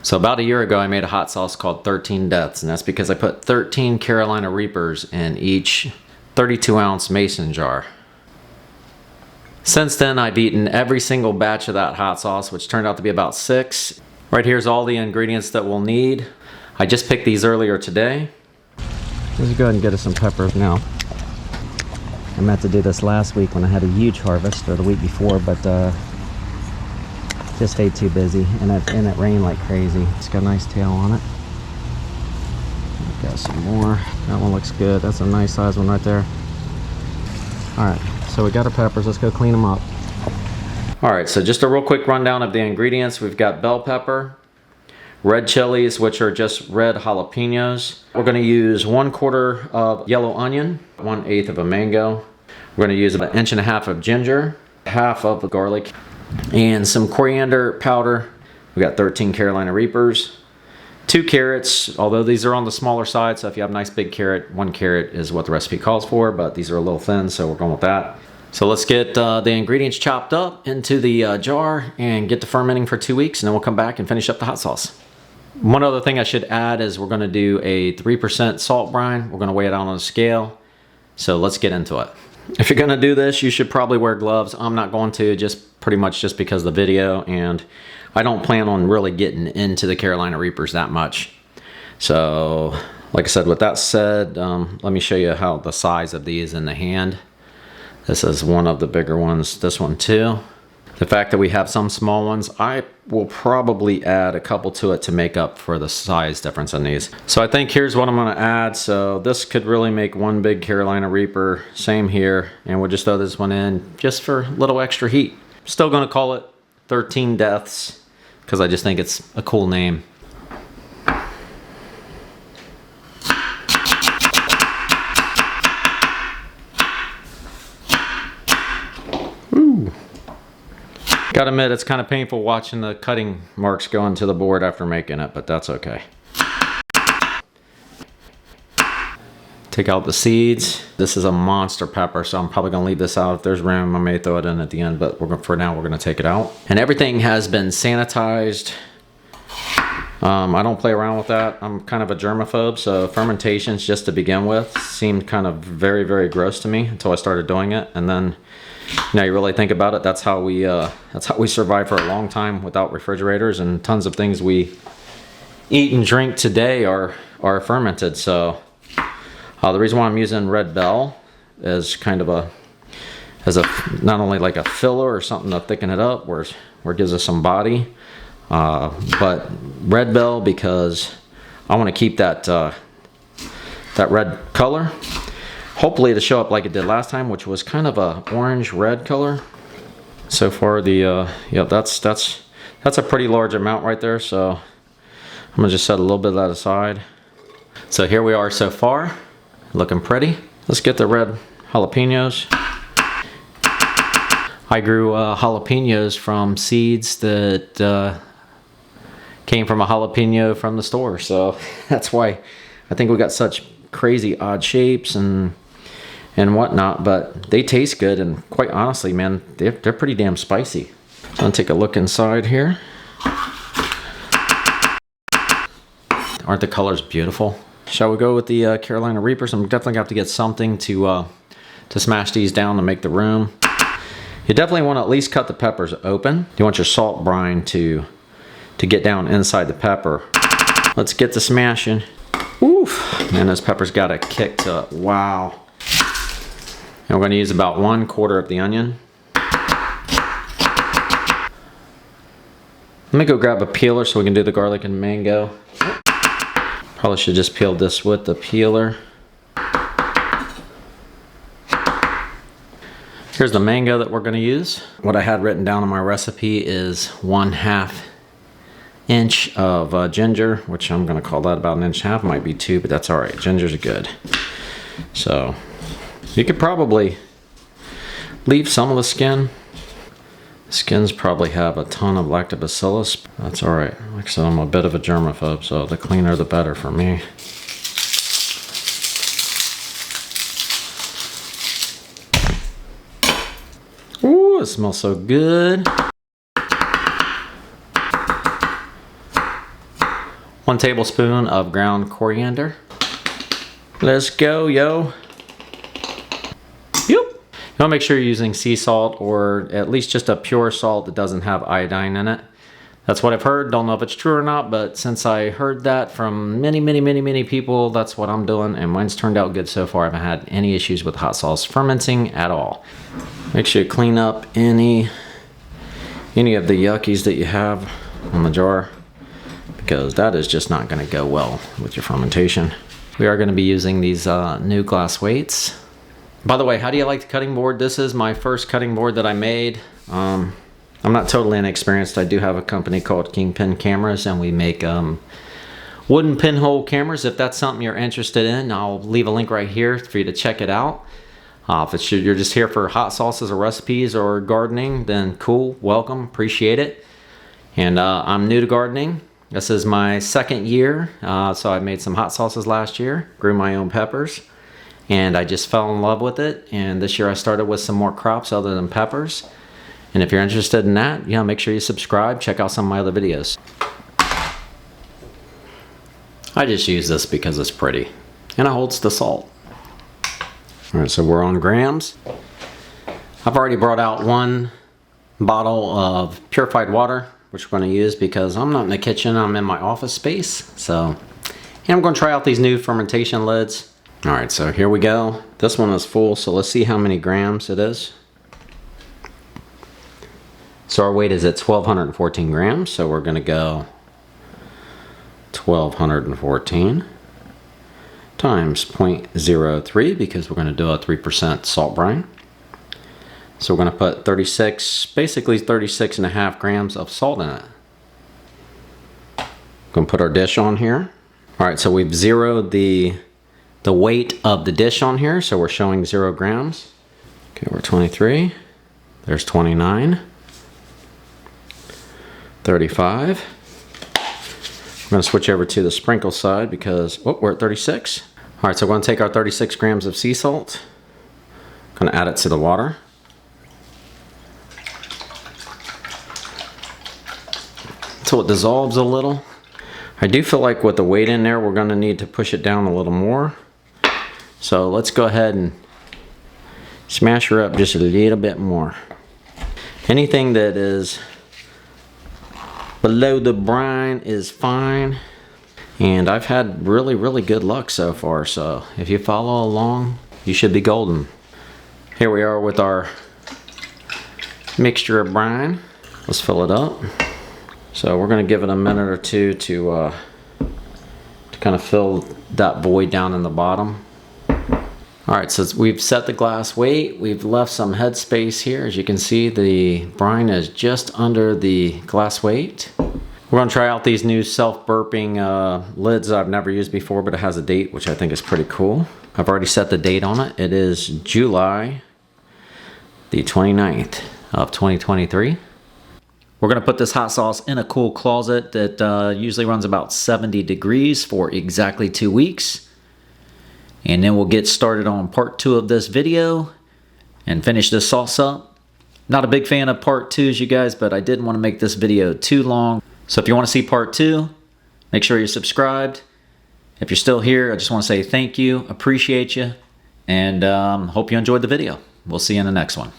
So about a year ago, I made a hot sauce called 13 Deaths, and that's because I put 13 Carolina Reapers in each 32-ounce mason jar. Since then, I've eaten every single batch of that hot sauce, which turned out to be about 6. Right here's all the ingredients that we'll need. I just picked these earlier today. Let's go ahead and get us some peppers now. I meant to do this last week when I had a huge harvest, or the week before, but just stayed too busy, and it rained like crazy. It's got a nice tail on it. Got some more. That one looks good. That's a nice size one right there. Alright, so we got our peppers. Let's go clean them up. Alright, so just a real quick rundown of the ingredients. We've got bell pepper, red chilies, which are just red jalapenos. We're going to use 1/4 of yellow onion, 1/8 of a mango. We're going to use about 1.5 inches of ginger, half of the garlic, and some coriander powder. We got 13 Carolina Reapers, 2 carrots, although these are on the smaller side, so if you have a nice big carrot, 1 carrot is what the recipe calls for, but these are a little thin, so we're going with that. So let's get the ingredients chopped up into the jar and get to fermenting for 2 weeks, and then we'll come back and finish up the hot sauce. One other thing I should add is we're going to do a 3% salt brine. We're going to weigh it out on a scale, so let's get into it. If you're going to do this, you should probably wear gloves. I'm not going to, just pretty much just because of the video, and I don't plan on really getting into the Carolina Reapers that much. So, like I said, with that said, let me show you how the size of these in the hand. This is one of the bigger ones, this one too. The fact that we have some small ones, I will probably add a couple to it to make up for the size difference in these. So I think here's what I'm going to add. So this could really make one big Carolina Reaper. Same here. And we'll just throw this one in just for a little extra heat. Still going to call it 13 Deaths because I just think it's a cool name. Gotta admit, it's kind of painful watching the cutting marks go into the board after making it, but that's okay. Take out the seeds. This is a monster pepper, so I'm probably gonna leave this out. If there's room, I may throw it in at the end, but for now, we're gonna take it out. And everything has been sanitized. I don't play around with that. I'm kind of a germaphobe, so fermentations, just to begin with, seemed kind of very, very gross to me until I started doing it, and then now you really think about it, that's how we survived for a long time without refrigerators, and tons of things we eat and drink today are fermented. So the reason why I'm using red bell is kind of not only like a filler or something to thicken it up where it gives us some body, but red bell because I want to keep that red color. Hopefully to show up like it did last time, which was kind of a orange-red color. So far, yeah, that's a pretty large amount right there. So I'm gonna just set a little bit of that aside. So here we are so far, looking pretty. Let's get the red jalapenos. I grew jalapenos from seeds that came from a jalapeno from the store. So that's why I think we got such crazy odd shapes and whatnot, but they taste good, and quite honestly, man, they're pretty damn spicy. So I'm gonna take a look inside here. Aren't the colors beautiful? Shall we go with the Carolina Reapers? I'm definitely gonna have to get something to smash these down to make the room. You definitely want to at least cut the peppers open. You want your salt brine to get down inside the pepper. Let's get to smashing. Oof, man, those peppers got a kick to it. Wow. And we're going to use about 1/4 of the onion. Let me go grab a peeler so we can do the garlic and mango. Probably should just peel this with the peeler. Here's the mango that we're going to use. What I had written down in my recipe is 1/2 inch of ginger, which I'm going to call that about 1.5 inches. Might be 2, but that's all right. Ginger's good. So you could probably leave some of the skin. Skins probably have a ton of lactobacillus. That's all right. Like I said, I'm a bit of a germaphobe, so the cleaner the better for me. Ooh, it smells so good. 1 tablespoon of ground coriander. Let's go, yo. Yep. You want to make sure you're using sea salt, or at least just a pure salt that doesn't have iodine in it. That's what I've heard. Don't know if it's true or not, but since I heard that from many people, that's what I'm doing, and mine's turned out good so far. I haven't had any issues with hot sauce fermenting at all. Make sure you clean up any of the yuckies that you have on the jar, because that is just not going to go well with your fermentation. We are going to be using these new glass weights. By the way, how do you like the cutting board? This is my first cutting board that I made. I'm not totally inexperienced. I do have a company called Kingpin Cameras, and we make wooden pinhole cameras. If that's something you're interested in, I'll leave a link right here for you to check it out. If you're just here for hot sauces or recipes or gardening, then cool, welcome, appreciate it. And I'm new to gardening. This is my 2nd year, so I made some hot sauces last year, grew my own peppers, and I just fell in love with it. And this year I started with some more crops other than peppers. And if you're interested in that, make sure you subscribe, check out some of my other videos. I just use this because it's pretty, and it holds the salt. All right, so we're on grams. I've already brought out 1 bottle of purified water, which we're going to use because I'm not in the kitchen, I'm in my office space. So, I'm going to try out these new fermentation lids. All right, so here we go. This one is full, so let's see how many grams it is. So our weight is at 1,214 grams, so we're going to go 1,214 times 0.03, because we're going to do a 3% salt brine. So we're going to put 36.5 grams of salt in it. Going to put our dish on here. All right, so we've zeroed the weight of the dish on here, so we're showing 0 grams. Okay, we're 23. There's 29. 35. We're going to switch over to the sprinkle side because we're at 36. All right, so we're going to take our 36 grams of sea salt. Going to add it to the water. Until it dissolves a little. I do feel like with the weight in there, we're going to need to push it down a little more. So let's go ahead and smash her up just a little bit more. Anything that is below the brine is fine, and I've had really good luck so far, so if you follow along you should be golden. Here we are with our mixture of brine. Let's fill it up. So we're going to give it a minute or two to kind of fill that void down in the bottom. Alright, so we've set the glass weight, we've left some head space here. As you can see, the brine is just under the glass weight. We're going to try out these new self-burping lids I've never used before, but it has a date, which I think is pretty cool. I've already set the date on it. It is July the 29th of 2023. We're going to put this hot sauce in a cool closet that usually runs about 70 degrees for exactly 2 weeks. And then we'll get started on part 2 of this video and finish this sauce up. Not a big fan of part 2s, you guys, but I didn't want to make this video too long. So if you want to see part 2, make sure you're subscribed. If you're still here, I just want to say thank you, appreciate you, and hope you enjoyed the video. We'll see you in the next one.